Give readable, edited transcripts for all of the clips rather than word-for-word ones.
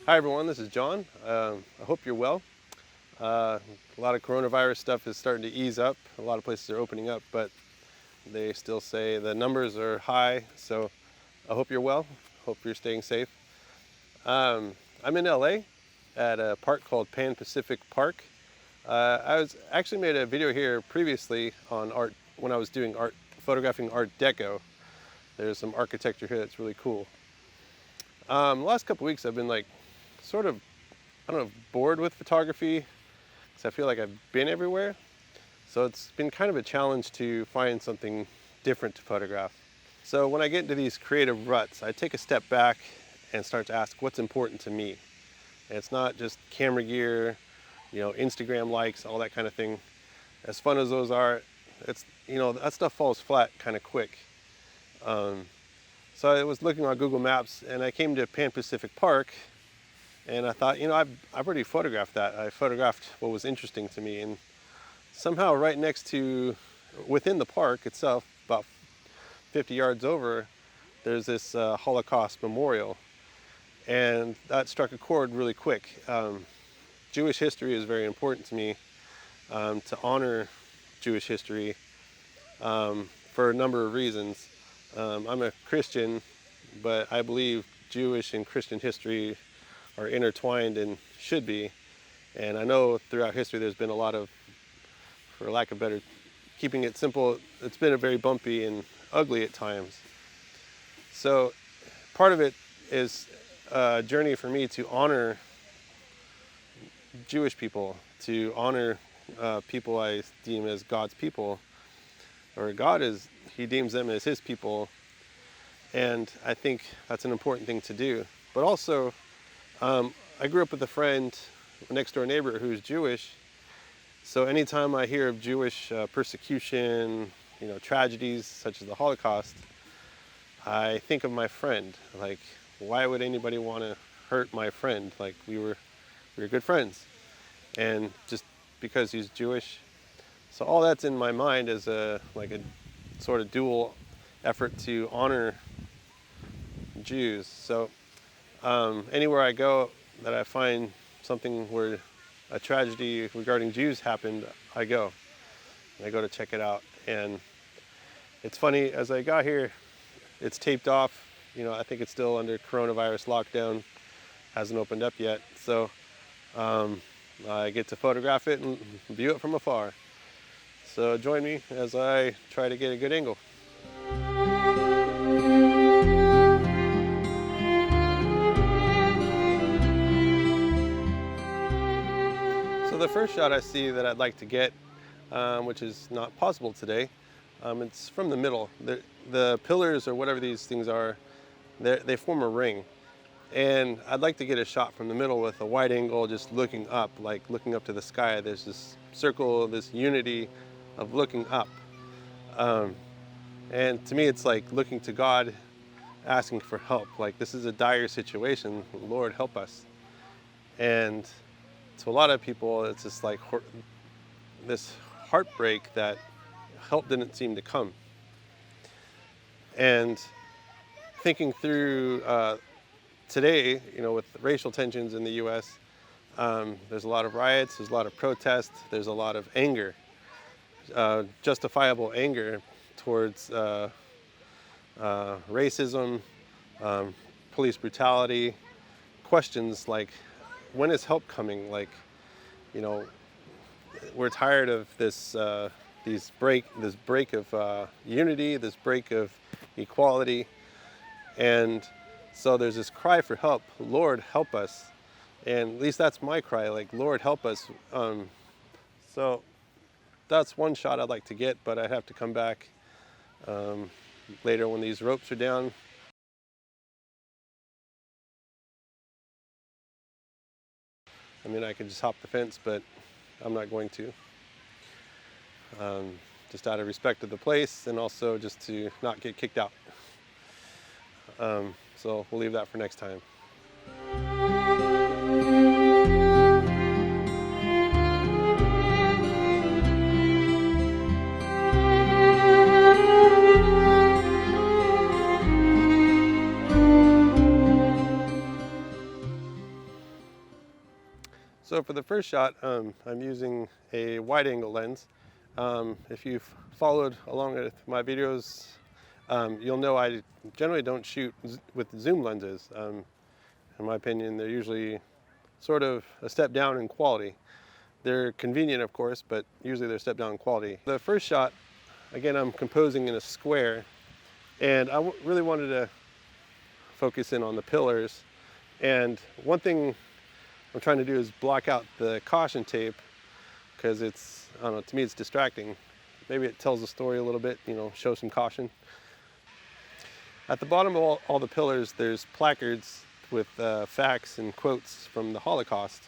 Hi everyone, this is John. I hope you're well. A lot of coronavirus stuff is starting to ease up. A lot of places are opening up, but they still say the numbers are high. So I hope you're well. Hope you're staying safe. I'm in LA at a park called Pan Pacific Park. I was actually made a video here previously on art when I was doing art, photographing Art Deco. There's some architecture here that's really cool. The last couple weeks I've been sort of, I don't know, bored with photography because I feel like I've been everywhere. So it's been kind of a challenge to find something different to photograph. So when I get into these creative ruts, I take a step back and start to ask what's important to me. And it's not just camera gear, Instagram likes, all that kind of thing. As fun as those are, it's, that stuff falls flat kind of quick. So I was looking on Google Maps and I came to Pan Pacific Park. And I thought, I've already photographed that. I photographed what was interesting to me. And somehow right next to, within the park itself, about 50 yards over, there's this Holocaust Memorial. And that struck a chord really quick. Jewish history is very important to me, to honor Jewish history for a number of reasons. I'm a Christian, but I believe Jewish and Christian history are intertwined and should be. And I know throughout history there's been a lot of, for lack of better, keeping it simple, it's been a very bumpy and ugly at times. So part of it is a journey for me to honor Jewish people, to honor people I deem as God's people, or He deems them as His people. And I think that's an important thing to do. But also, I grew up with a friend, a next door neighbor who's Jewish. So anytime I hear of Jewish persecution, tragedies such as the Holocaust, I think of my friend. Like, why would anybody want to hurt my friend? Like, we were good friends. And just because he's Jewish. So all that's in my mind is a sort of dual effort to honor Jews. So anywhere I go that I find something where a tragedy regarding Jews happened, I go to check it out. And it's funny, as I got here, it's taped off. I think it's still under coronavirus lockdown, hasn't opened up yet. So I get to photograph it and view it from afar. So join me as I try to get a good angle. So the first shot I see that I'd like to get, which is not possible today, it's from the middle. The pillars, or whatever these things are, they form a ring. And I'd like to get a shot from the middle with a wide angle, just looking up, like looking up to the sky. There's this circle, this unity of looking up. And to me, it's like looking to God, asking for help. Like, this is a dire situation. Lord, help us. And to a lot of people, it's just like this heartbreak that help didn't seem to come. And thinking through today, with racial tensions in the U.S., there's a lot of riots, there's a lot of protests, there's a lot of anger, justifiable anger towards racism, police brutality, questions like, when is help coming? Like, we're tired of this break of unity, this break of equality, and so there's this cry for help. Lord, help us. And at least that's my cry, like, Lord, help us. So that's one shot I'd like to get, but I'd have to come back later when these ropes are down. I mean, I could just hop the fence, but I'm not going to. Just out of respect of the place, and also just to not get kicked out. So we'll leave that for next time. for the first shot, I'm using a wide-angle lens. If you've followed along with my videos, you'll know I generally don't shoot with zoom lenses. In my opinion, they're usually sort of a step down in quality. They're convenient, of course, but usually they're a step down in quality. The first shot, again, I'm composing in a square, and I really wanted to focus in on the pillars. And one thing I'm trying to do is block out the caution tape, because it's, I don't know, to me it's distracting. Maybe it tells the story a little bit, you know, show some caution. At the bottom of all the pillars, there's placards with facts and quotes from the Holocaust.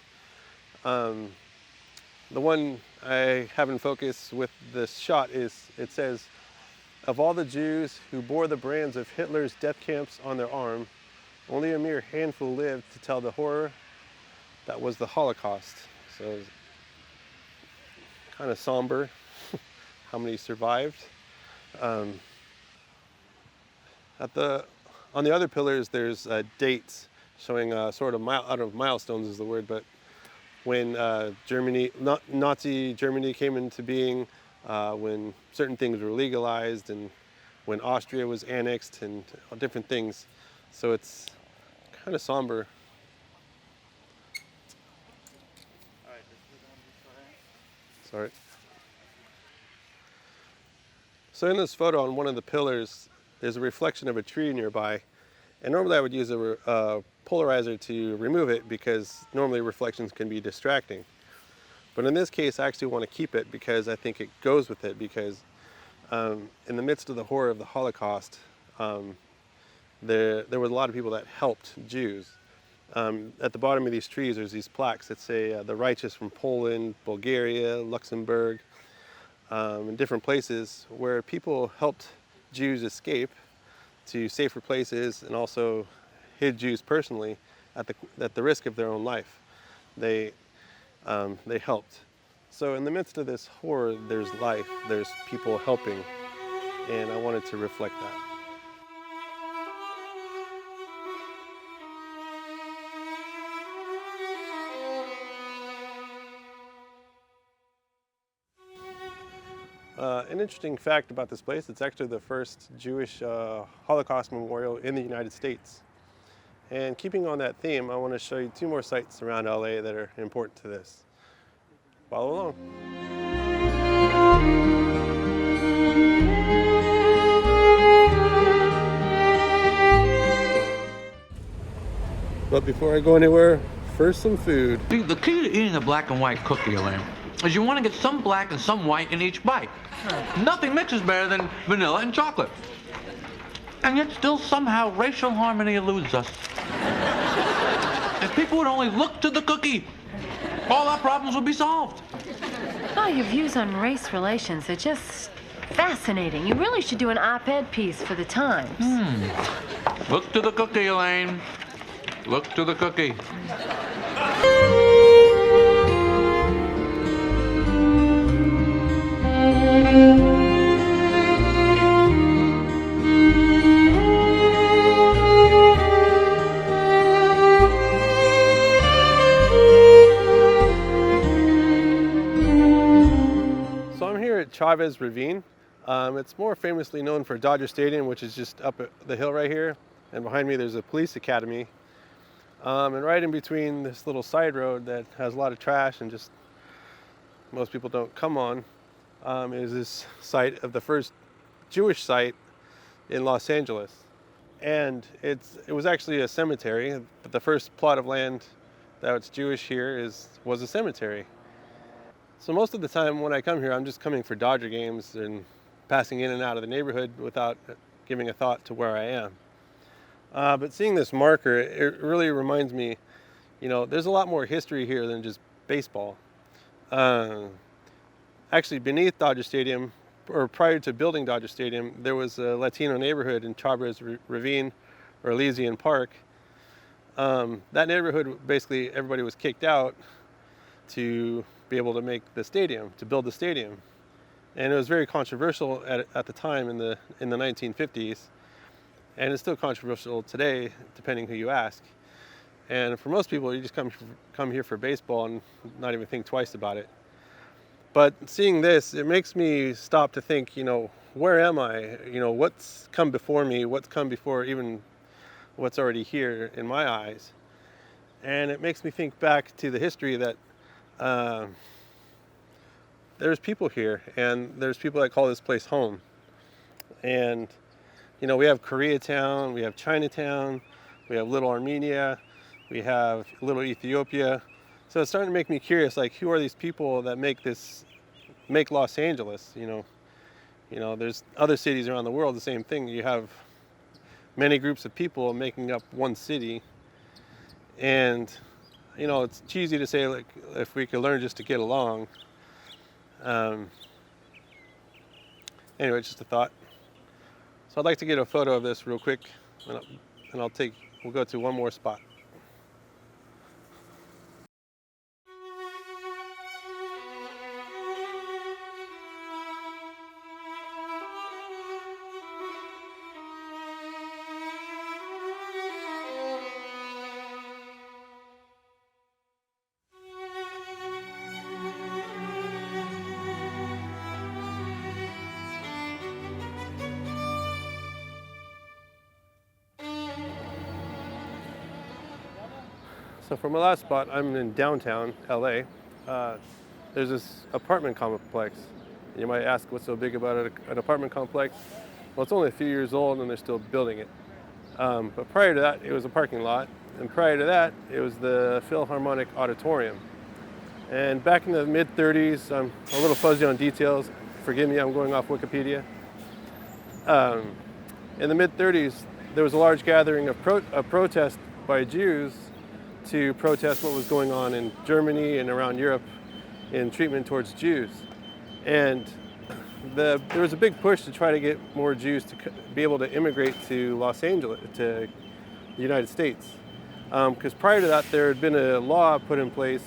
The one I have in focus with this shot is, it says, "Of all the Jews who bore the brands of Hitler's death camps on their arm, only a mere handful lived to tell the horror that was the Holocaust." So it's kind of somber how many survived. On the other pillars, there's dates showing sort of, I don't know if milestones is the word, but when Nazi Germany came into being, when certain things were legalized, and when Austria was annexed, and different things. So it's kind of somber. Sorry. So in this photo, on one of the pillars, there's a reflection of a tree nearby. And normally I would use a polarizer to remove it, because normally reflections can be distracting. But in this case, I actually want to keep it because I think it goes with it, because in the midst of the horror of the Holocaust, there were a lot of people that helped Jews. At the bottom of these trees, there's these plaques that say the righteous from Poland, Bulgaria, Luxembourg, and different places where people helped Jews escape to safer places, and also hid Jews personally at the risk of their own life. They helped. So in the midst of this horror, there's life, there's people helping, and I wanted to reflect that. An interesting fact about this place, it's actually the first Jewish Holocaust Memorial in the United States. And keeping on that theme, I want to show you two more sites around LA that are important to this. Follow along. But before I go anywhere, first some food. See, the key to eating a black and white cookie, Elaine, is you want to get some black and some white in each bite. Nothing mixes better than vanilla and chocolate. And yet still somehow racial harmony eludes us. If people would only look to the cookie, all our problems would be solved. Oh, your views on race relations are just fascinating. You really should do an op-ed piece for the Times. Look to the cookie, Elaine. Look to the cookie. So I'm here at Chavez Ravine. It's more famously known for Dodger Stadium, which is just up the hill right here. And behind me there's a police academy. And right in between this little side road that has a lot of trash and just most people don't come on, is this site of the first Jewish site in Los Angeles. And it was actually a cemetery, but the first plot of land that's Jewish here was a cemetery. So most of the time when I come here, I'm just coming for Dodger games and passing in and out of the neighborhood without giving a thought to where I am. But seeing this marker, it really reminds me, you know, there's a lot more history here than just baseball. Actually, beneath Dodger Stadium, or prior to building Dodger Stadium, there was a Latino neighborhood in Chavez Ravine, or Elysian Park. That neighborhood, basically everybody was kicked out to be able to make the stadium, to build the stadium. And it was very controversial at the time in the 1950s. And it's still controversial today, depending who you ask. And for most people, you just come here for baseball and not even think twice about it. But seeing this, it makes me stop to think, where am I? What's come before me? What's come before even what's already here in my eyes? And it makes me think back to the history that there's people here, and there's people that call this place home. And, we have Koreatown, we have Chinatown, we have Little Armenia, we have Little Ethiopia. So it's starting to make me curious, like, who are these people that make Los Angeles? There's other cities around the world, the same thing. You have many groups of people making up one city. And, it's cheesy to say, like, if we could learn just to get along. Anyway, just a thought. So I'd like to get a photo of this real quick, and we'll go to one more spot. So for my last spot, I'm in downtown LA. There's this apartment complex. You might ask, what's so big about an apartment complex? Well, it's only a few years old and they're still building it. But prior to that, it was a parking lot. And prior to that, it was the Philharmonic Auditorium. And back in the mid-30s, I'm a little fuzzy on details. Forgive me, I'm going off Wikipedia. In the mid-30s, there was a large gathering of protest by Jews to protest what was going on in Germany and around Europe in treatment towards Jews. And there was a big push to try to get more Jews to be able to immigrate to Los Angeles, to the United States. Because prior to that, there had been a law put in place,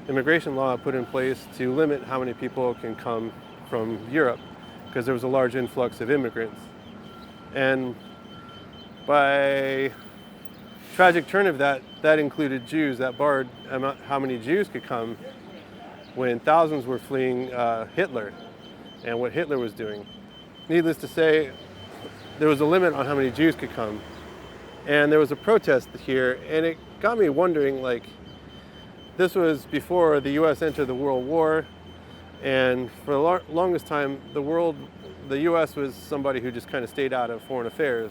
immigration law put in place to limit how many people can come from Europe, because there was a large influx of immigrants. And by tragic turn of that included Jews, that barred how many Jews could come when thousands were fleeing Hitler and what Hitler was doing. Needless to say, there was a limit on how many Jews could come. And there was a protest here, and it got me wondering, like, this was before the US entered the World War, and for the longest time, the US was somebody who just kind of stayed out of foreign affairs,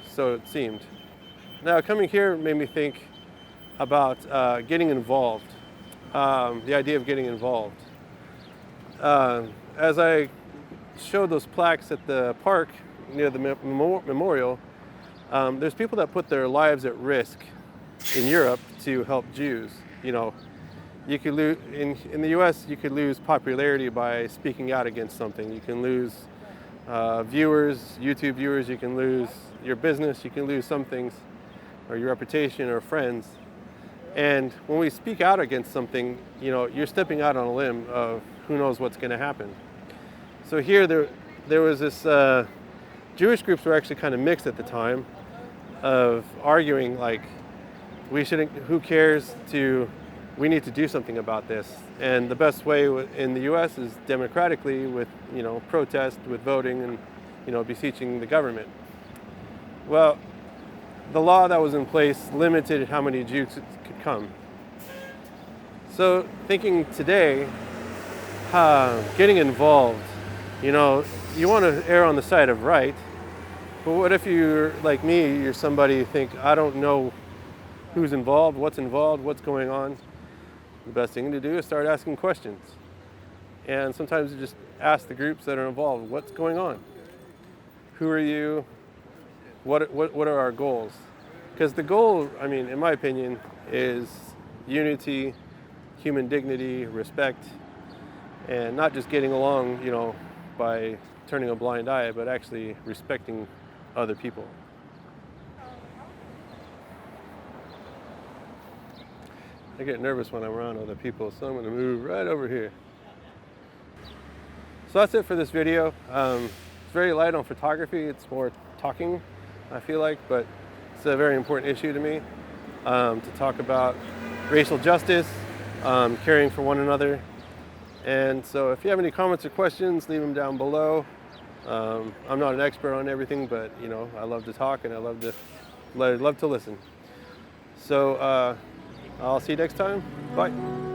so it seemed. Now, coming here made me think about getting involved, the idea of getting involved. As I showed those plaques at the park near the memorial, there's people that put their lives at risk in Europe to help Jews. You could lose, in the US, you could lose popularity by speaking out against something. You can lose viewers, YouTube viewers, you can lose your business, you can lose some things, or your reputation or friends. And when we speak out against something, you're stepping out on a limb of who knows what's going to happen. So here there was this, Jewish groups were actually kind of mixed at the time, of arguing like, who cares, to we need to do something about this. And the best way in the US is democratically with, protest, with voting and, beseeching the government. Well, the law that was in place limited how many Jews could come. So thinking today, getting involved, you want to err on the side of right, but what if you're like me, you're somebody who think, I don't know who's involved, what's going on. The best thing to do is start asking questions. And sometimes you just ask the groups that are involved, what's going on? Who are you? What are our goals? Because the goal, in my opinion, is unity, human dignity, respect, and not just getting along, by turning a blind eye, but actually respecting other people. I get nervous when I'm around other people, so I'm going to move right over here. So that's it for this video. It's very light on photography. It's more talking, I feel like, but it's a very important issue to me. to talk about racial justice, caring for one another. And so if you have any comments or questions, leave them down below. I'm not an expert on everything, but I love to talk and I love to listen. So I'll see you next time. Bye.